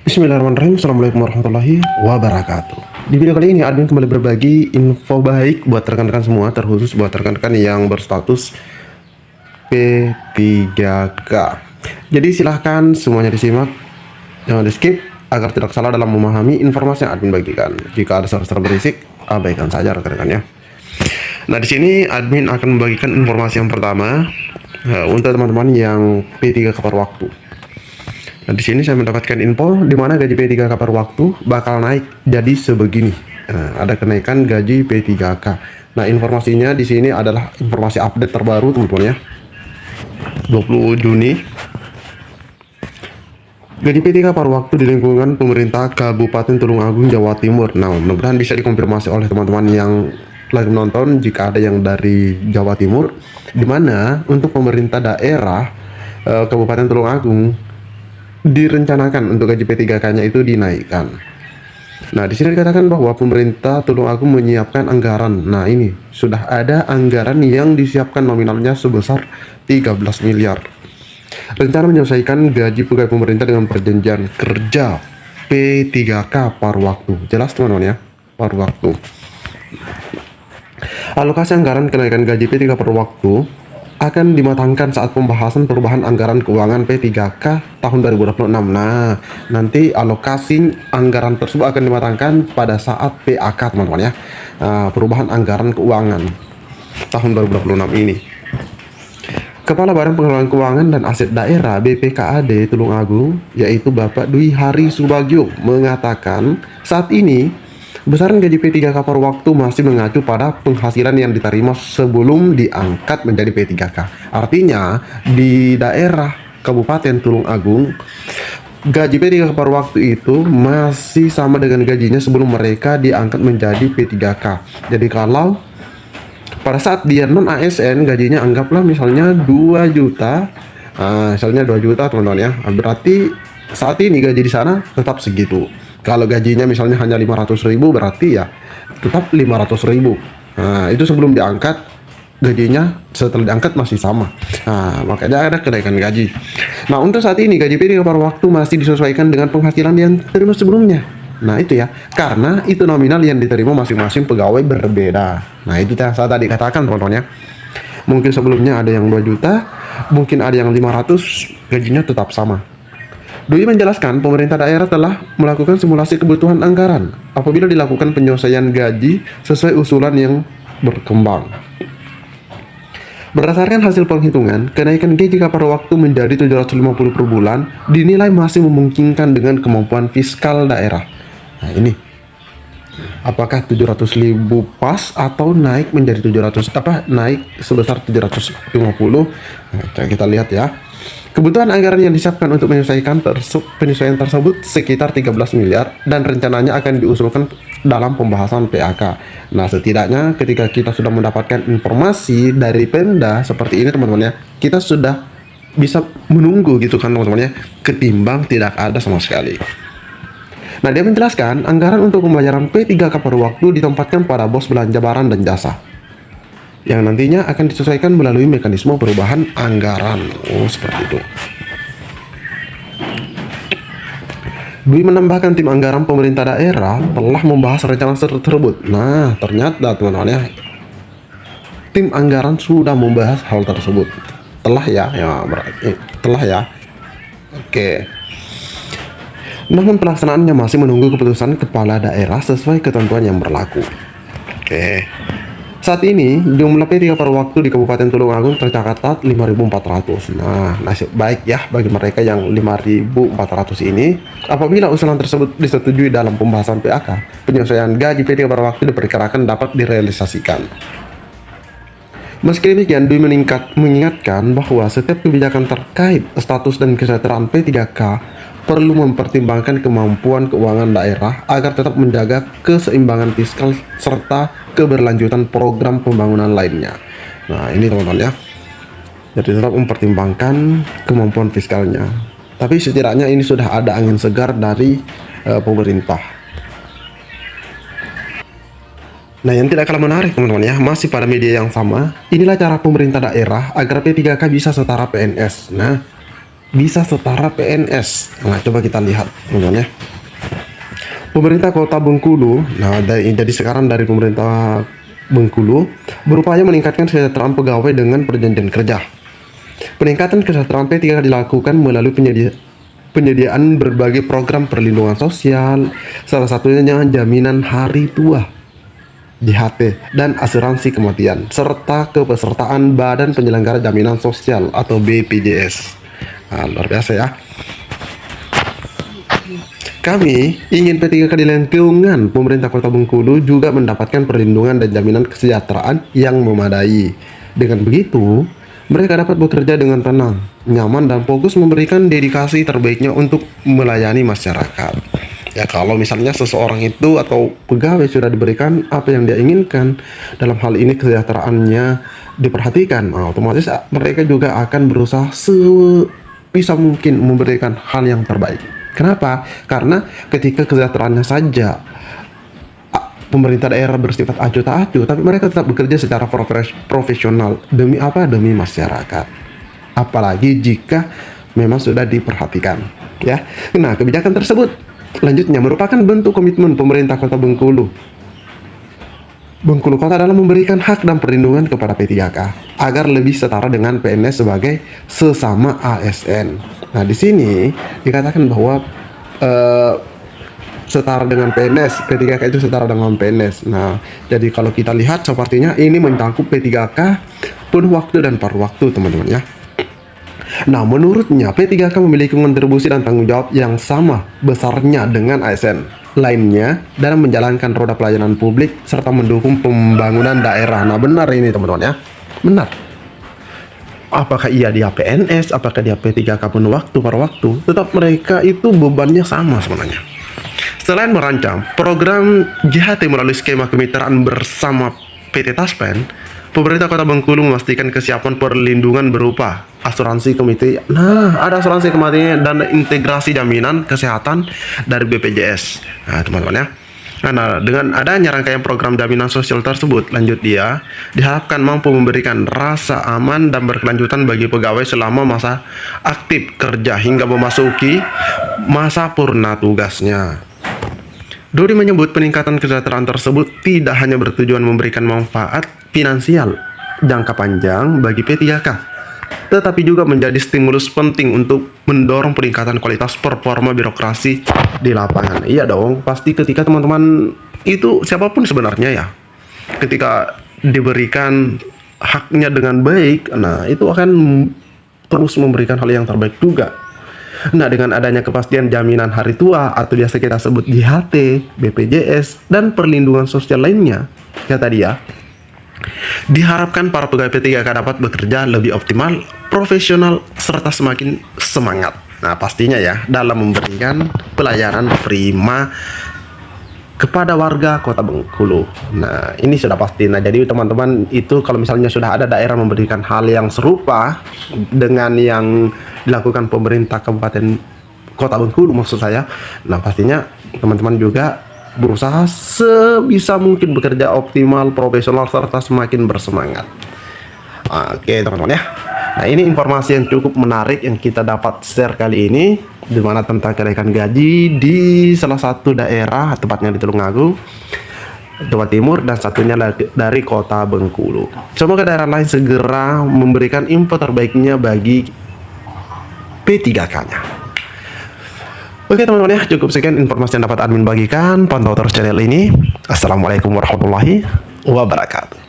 Bismillahirrahmanirrahim. Assalamualaikum warahmatullahi wabarakatuh. Di video kali ini admin kembali berbagi info baik buat rekan-rekan semua, terkhusus buat rekan-rekan yang berstatus P3K. Jadi silahkan semuanya disimak, jangan di skip agar tidak salah dalam memahami informasi yang admin bagikan. Jika ada suara-suara berisik, abaikan saja rekan-rekannya. Nah, di sini admin akan membagikan informasi yang pertama untuk teman-teman yang P3K per waktu. Nah, di sini saya mendapatkan info di mana gaji P3K per waktu bakal naik jadi sebegini. Nah, ada kenaikan gaji P3K. Nah, informasinya di sini adalah informasi update terbaru teman-teman ya. 20 Juni. Gaji P3K per waktu di lingkungan pemerintah Kabupaten Tulungagung, Jawa Timur. Nah, mudah-mudahan bisa dikonfirmasi oleh teman-teman yang lagi menonton jika ada yang dari Jawa Timur, di mana untuk pemerintah daerah Kabupaten Tulungagung direncanakan untuk gaji P3K-nya itu dinaikkan. Nah, di sini dikatakan bahwa pemerintah Tulungagung menyiapkan anggaran. Nah, ini sudah ada anggaran yang disiapkan nominalnya sebesar 13 miliar. Rencana menyelesaikan gaji pegawai pemerintah dengan perjanjian kerja P3K par waktu. Jelas teman-teman ya, par waktu. Alokasi anggaran kenaikan gaji P3K per waktu akan dimatangkan saat pembahasan perubahan anggaran keuangan P3K tahun 2026. Nah, nanti alokasi anggaran tersebut akan dimatangkan pada saat PAK teman-teman ya. Perubahan anggaran keuangan tahun 2026 ini. Kepala Badan Pengelolaan Keuangan dan Aset Daerah BPKAD Tulungagung, yaitu Bapak Dwi Hari Subagio, mengatakan saat ini besaran gaji P3K per waktu masih mengacu pada penghasilan yang diterima sebelum diangkat menjadi P3K. Artinya, di daerah Kabupaten Tulungagung, gaji P3K per waktu itu masih sama dengan gajinya sebelum mereka diangkat menjadi P3K. Jadi kalau pada saat dia non ASN, gajinya anggaplah misalnya 2 juta. Misalnya 2 juta teman-teman ya. Berarti saat ini gaji di sana tetap segitu. Kalau gajinya misalnya hanya 500.000, berarti ya tetap 500.000. Nah, itu sebelum diangkat, gajinya setelah diangkat masih sama. Nah, makanya ada kenaikan gaji. Nah, untuk saat ini gaji P3K per waktu masih disesuaikan dengan penghasilan yang diterima sebelumnya. Nah, itu ya, karena itu nominal yang diterima masing-masing pegawai berbeda. Nah, itu yang saya tadi katakan teman-teman ya. Mungkin sebelumnya ada yang 2 juta, mungkin ada yang 500, gajinya tetap sama. Dwi menjelaskan pemerintah daerah telah melakukan simulasi kebutuhan anggaran apabila dilakukan penyelesaian gaji sesuai usulan yang berkembang. Berdasarkan hasil penghitungan, kenaikan gaji per waktu menjadi 750 per bulan dinilai masih memungkinkan dengan kemampuan fiskal daerah. Nah, ini apakah 700.000 pas atau naik menjadi 700, naik sebesar 750? Nah, kita lihat ya. Kebutuhan anggaran yang disiapkan untuk penyesuaian tersebut sekitar 13 miliar dan rencananya akan diusulkan dalam pembahasan PAK. Nah, setidaknya ketika kita sudah mendapatkan informasi dari Pemda seperti ini teman-teman ya, kita sudah bisa menunggu gitu kan teman-teman ya, ketimbang tidak ada sama sekali. Nah, dia menjelaskan anggaran untuk pembayaran P3K per waktu ditempatkan pada pos belanja barang dan jasa yang nantinya akan disesuaikan melalui mekanisme perubahan anggaran. Oh, seperti itu. Dwi menambahkan tim anggaran pemerintah daerah telah membahas rencana tersebut. Nah, ternyata teman-teman ya, tim anggaran sudah membahas hal tersebut. Telah ya, berarti telah ya. Oke. Namun pelaksanaannya masih menunggu keputusan kepala daerah sesuai ketentuan yang berlaku. Oke. Saat ini jumlah P3K per waktu di Kabupaten Tulungagung tercatat 5.400. Nah, nasib baik ya bagi mereka yang 5.400 ini. Apabila usulan tersebut disetujui dalam pembahasan PAK, penyelesaian gaji P3K per waktu diperkirakan dapat direalisasikan. Meski demikian, Dwi mengingatkan bahwa setiap kebijakan terkait status dan kesejahteraan P3K perlu mempertimbangkan kemampuan keuangan daerah agar tetap menjaga keseimbangan fiskal serta keberlanjutan program pembangunan lainnya. Nah, ini teman-teman ya. Jadi tetap mempertimbangkan kemampuan fiskalnya. Tapi setidaknya ini sudah ada angin segar dari pemerintah. Nah, yang tidak kalah menarik teman-teman ya, masih pada media yang sama, inilah cara pemerintah daerah agar P3K bisa setara PNS. Nah, bisa setara PNS. Nah, coba kita lihat teman-teman ya. Pemerintah Kota Bengkulu, jadi sekarang dari pemerintah Bengkulu berupaya meningkatkan kesejahteraan pegawai dengan perjanjian kerja. Peningkatan kesejahteraan P3K dilakukan melalui penyediaan berbagai program perlindungan sosial, salah satunya jaminan hari tua JHT dan asuransi kematian, serta kepesertaan Badan Penyelenggara Jaminan Sosial atau BPJS. Nah, luar biasa ya. Kami ingin P3K di lingkungan pemerintah Kota Bengkulu juga mendapatkan perlindungan dan jaminan kesejahteraan yang memadai. Dengan begitu, mereka dapat bekerja dengan tenang, nyaman, dan fokus memberikan dedikasi terbaiknya untuk melayani masyarakat. Ya, kalau misalnya seseorang itu atau pegawai sudah diberikan apa yang dia inginkan, dalam hal ini kesejahteraannya diperhatikan, otomatis mereka juga akan berusaha sebisa mungkin memberikan hal yang terbaik. Kenapa? Karena ketika kesejahteraannya saja pemerintah daerah bersifat acuh tak acuh, tapi mereka tetap bekerja secara profesional. Demi apa? Demi masyarakat. Apalagi jika memang sudah diperhatikan. Ya. Nah, kebijakan tersebut selanjutnya merupakan bentuk komitmen pemerintah Kota Bengkulu Kota dalam memberikan hak dan perlindungan kepada P3K agar lebih setara dengan PNS sebagai sesama ASN. Nah, di sini dikatakan bahwa setara dengan PNS, P3K itu setara dengan PNS. Nah, jadi kalau kita lihat sepertinya ini mencakup P3K penuh waktu dan paruh waktu, teman-teman ya. Nah, menurutnya P3K memiliki kontribusi dan tanggung jawab yang sama besarnya dengan ASN lainnya dalam menjalankan roda pelayanan publik serta mendukung pembangunan daerah. Nah, benar ini teman-teman ya. Benar. Apakah dia PNS, apakah dia P3K penuh waktu paruh waktu, tetap mereka itu bebannya sama sebenarnya. Selain merancang program JHT melalui skema kemitraan bersama PT Taspen, pemerintah Kota Bengkulu memastikan kesiapan perlindungan berupa asuransi kematian. Nah, ada asuransi kematian dan integrasi jaminan kesehatan dari BPJS. Nah, teman-teman ya. Nah, dengan adanya rangkaian program jaminan sosial tersebut, lanjut dia, diharapkan mampu memberikan rasa aman dan berkelanjutan bagi pegawai selama masa aktif kerja hingga memasuki masa purna tugasnya. Dodi menyebut peningkatan kesejahteraan tersebut tidak hanya bertujuan memberikan manfaat finansial jangka panjang bagi P3K, tetapi juga menjadi stimulus penting untuk mendorong peningkatan kualitas performa birokrasi di lapangan. Iya dong, pasti ketika teman-teman itu siapapun sebenarnya ya, ketika diberikan haknya dengan baik, nah itu akan terus memberikan hal yang terbaik juga. Nah, dengan adanya kepastian jaminan hari tua atau biasa kita sebut JHT, BPJS, dan perlindungan sosial lainnya, ya tadi ya, diharapkan para pegawai P3K dapat bekerja lebih optimal, profesional, serta semakin semangat. Nah, pastinya ya, dalam memberikan pelayanan prima kepada warga Kota Bengkulu. Nah, ini sudah pasti. Nah, jadi teman-teman itu kalau misalnya sudah ada daerah memberikan hal yang serupa dengan yang dilakukan pemerintah Kabupaten Kota Bengkulu maksud saya, nah pastinya teman-teman juga berusaha sebisa mungkin bekerja optimal, profesional, serta semakin bersemangat. Oke teman-teman ya. Nah, ini informasi yang cukup menarik yang kita dapat share kali ini, di mana tentang kenaikan gaji di salah satu daerah, tepatnya di Tulungagung, Jawa Timur, dan satunya dari Kota Bengkulu. Semoga daerah lain segera memberikan info terbaiknya bagi P3K-nya. Oke teman-teman ya, cukup sekian informasi yang dapat admin bagikan. Pantau terus channel ini. Assalamualaikum warahmatullahi wabarakatuh.